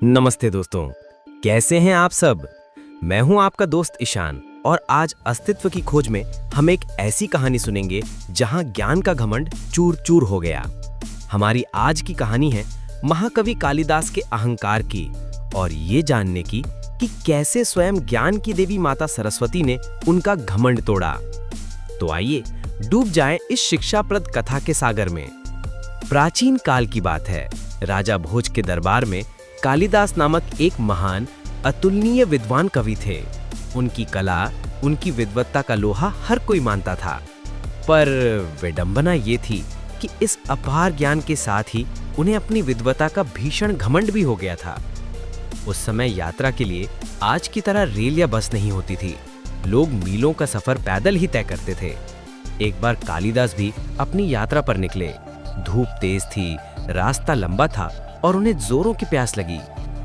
नमस्ते दोस्तों, कैसे हैं आप सब। मैं हूं आपका दोस्त ईशान और आज अस्तित्व की खोज में हम एक ऐसी कहानी सुनेंगे जहां ज्ञान का घमंड चूर चूर हो गया। हमारी आज की कहानी है महाकवि कालिदास के अहंकार की और ये जानने की कि कैसे स्वयं ज्ञान की देवी माता सरस्वती ने उनका घमंड तोड़ा। तो आइए डूब जाएं इस शिक्षाप्रद कथा के सागर में। प्राचीन काल की बात है। राजा भोज के दरबार में कालिदास नामक एक महान अतुलनीय विद्वान कवि थे। उनकी कला, उनकी विद्वत्ता का लोहा हर कोई मानता था, पर विडंबना ये थी कि इस अपार ज्ञान के साथ ही उन्हें अपनी विद्वत्ता का भीषण घमंड भी हो गया था। उस समय यात्रा के लिए आज की तरह रेल या बस नहीं होती थी। लोग मीलों का सफर पैदल ही तय करते थे। एक बार कालिदास भी अपनी यात्रा पर निकले। धूप तेज थी, रास्ता लंबा था और उन्हें जोरों की प्यास लगी।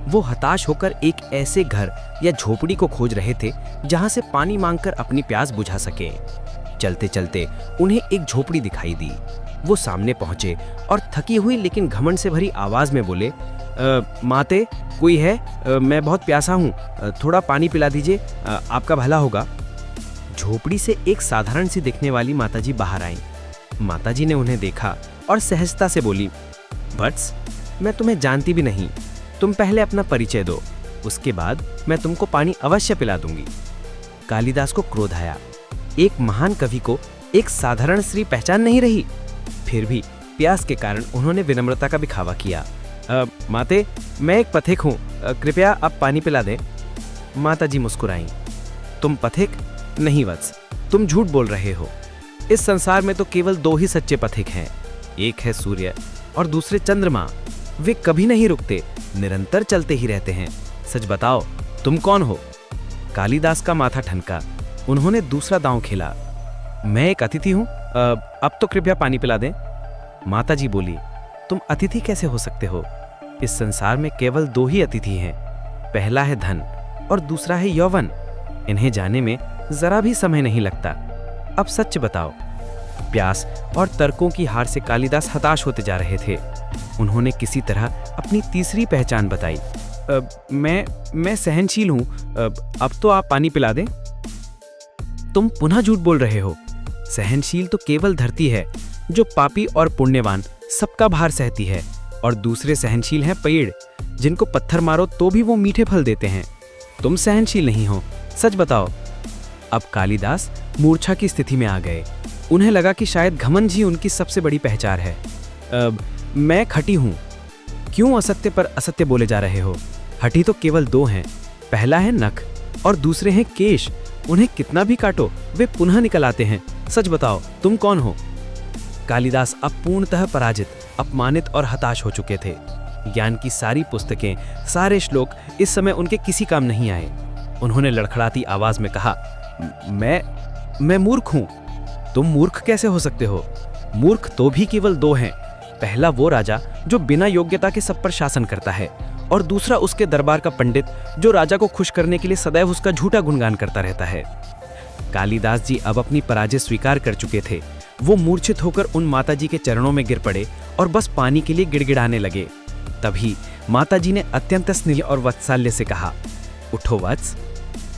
वो हताश होकर एक ऐसे घर या झोपड़ी को खोज रहे थे जहां से पानी मांगकर अपनी प्यास बुझा सके। चलते चलते उन्हें एक झोपड़ी दिखाई दी। वो सामने पहुंचे और थकी हुई लेकिन घमंड से भरी आवाज में बोले, माते कोई है? मैं बहुत प्यासा हूँ, थोड़ा पानी पिला दीजिए, आपका भला होगा। झोपड़ी से एक साधारण सी दिखने वाली माताजी बाहर आई। माताजी ने उन्हें देखा और सहजता से बोली, वत्स, मैं तुम्हें जानती भी नहीं, तुम पहले अपना परिचय दो, उसके बाद मैं तुमको पानी अवश्य पिला दूंगी। कालिदास को क्रोध आया। एक महान कवि को एक साधारण स्त्री पहचान नहीं रही। फिर भी प्यास के कारण उन्होंने विनम्रता का दिखावा किया। माते, मैं एक पथिक हूँ, कृपया आप पानी पिला दें। माताजी मुस्कुराईं। तुम पथिक? नहीं वत्स, तुम झूठ बोल रहे हो। इस संसार में तो केवल दो ही सच्चे पथिक हैं, एक है सूर्य और दूसरे चंद्रमा। वे कभी नहीं रुकते, निरंतर चलते ही रहते हैं। सच बताओ, तुम कौन हो? कालिदास का माथा ठनका। उन्होंने दूसरा दांव खेला। मैं एक अतिथि हूँ, अब तो कृपया पानी पिला दें। माताजी बोली, तुम अतिथि कैसे हो सकते हो? इस संसार में केवल दो ही अतिथि हैं, पहला है धन और दूसरा है यौवन। इन्हें जाने में जरा भी समय नहीं लगता। अब सच बताओ। प्यास और तर्कों की हार से कालिदास हताश होते जा रहे थे। उन्होंने किसी तरह अपनी तीसरी पहचान बताई। मैं सहनशील हूं, अब तो आप पानी पिला दें। तुम पुनः झूठ बोल रहे हो। सहनशील तो केवल धरती है, जो पापी और पुण्यवान सबका भार सहती है, और दूसरे सहनशील हैं पेड़, जिनको पत्थर मारो तो भी वो मीठे फल देते हैं। तुम सहनशील नहीं हो, सच बताओ। अब कालिदास मूर्छा की स्थिति में आ गए। उन्हें लगा कि शायद घमंड ही उनकी सबसे बड़ी पहचान है। मैं खटी हूँ। क्यों असत्य पर असत्य बोले जा रहे हो? हठी तो केवल दो हैं, पहला है नख और दूसरे हैं केश। उन्हें कितना भी काटो वे पुनः निकल आते हैं। सच बताओ, तुम कौन हो? कालिदास अब पूर्णतः पराजित, अपमानित और हताश हो चुके थे। ज्ञान की सारी पुस्तकें, सारे श्लोक इस समय उनके किसी काम नहीं आए। उन्होंने लड़खड़ाती आवाज में कहा, मैं मूर्ख हूं। तुम मूर्ख कैसे हो सकते हो? मूर्ख तो भी केवल दो हैं, पहला वो राजा जो बिना योग्यता के सब पर शासन करता है, और दूसरा उसके दरबार का पंडित जो राजा को खुश करने के लिए सदैव उसका झूठा गुणगान करता रहता है। कालिदास जी अब अपनी पराजय स्वीकार कर चुके थे। वो मूर्छित होकर उन माताजी के चरणों में गिर पड़े और बस पानी के लिए गिड़गिड़ाने लगे। तभी माताजी ने अत्यंत स्नेह और वात्सल्य से कहा, उठो वत्स।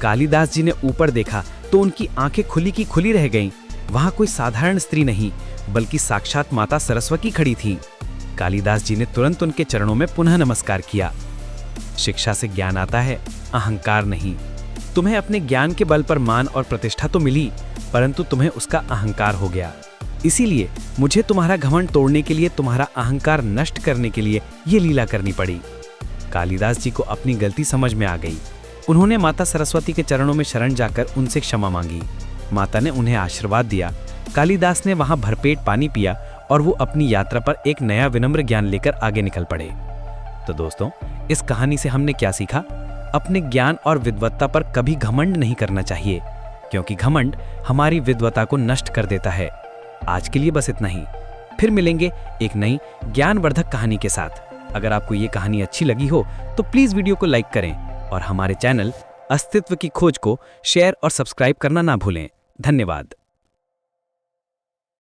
कालिदास जी ने ऊपर देखा तो उनकी आंखें खुली की खुली रह गईं। वहां कोई साधारण स्त्री नहीं, बल्कि साक्षात माता सरस्वती खड़ी थी। कालिदास जी ने तुरंत उनके चरणों में पुनः नमस्कार किया। शिक्षा से ज्ञान आता है, अहंकार नहीं। तुम्हें अपने ज्ञान के बल पर मान और प्रतिष्ठा तो मिली, परंतु तुम्हें उसका अहंकार हो गया। इसीलिए मुझे तुम्हारा घमंड तोड़ने के लिए, तुम्हारा अहंकार नष्ट करने के लिए ये लीला करनी पड़ी। कालिदास जी को अपनी गलती समझ में आ गई। उन्होंने माता सरस्वती के चरणों में शरण जाकर उनसे क्षमा मांगी। माता ने उन्हें आशीर्वाद दिया। कालिदास ने वहां भरपेट पानी पिया और वो अपनी यात्रा पर एक नया विनम्र ज्ञान लेकर आगे निकल पड़े। तो दोस्तों, इस कहानी से हमने क्या सीखा? अपने ज्ञान और विद्वत्ता पर कभी घमंड नहीं करना चाहिए, क्योंकि घमंड हमारी विद्वत्ता को नष्ट कर देता है। आज के लिए बस इतना ही। फिर मिलेंगे एक नई ज्ञानवर्धक कहानी के साथ। अगर आपको ये कहानी अच्छी लगी हो तो प्लीज वीडियो को लाइक करें और हमारे चैनल अस्तित्व की खोज को शेयर और सब्सक्राइब करना ना भूलें। धन्यवाद।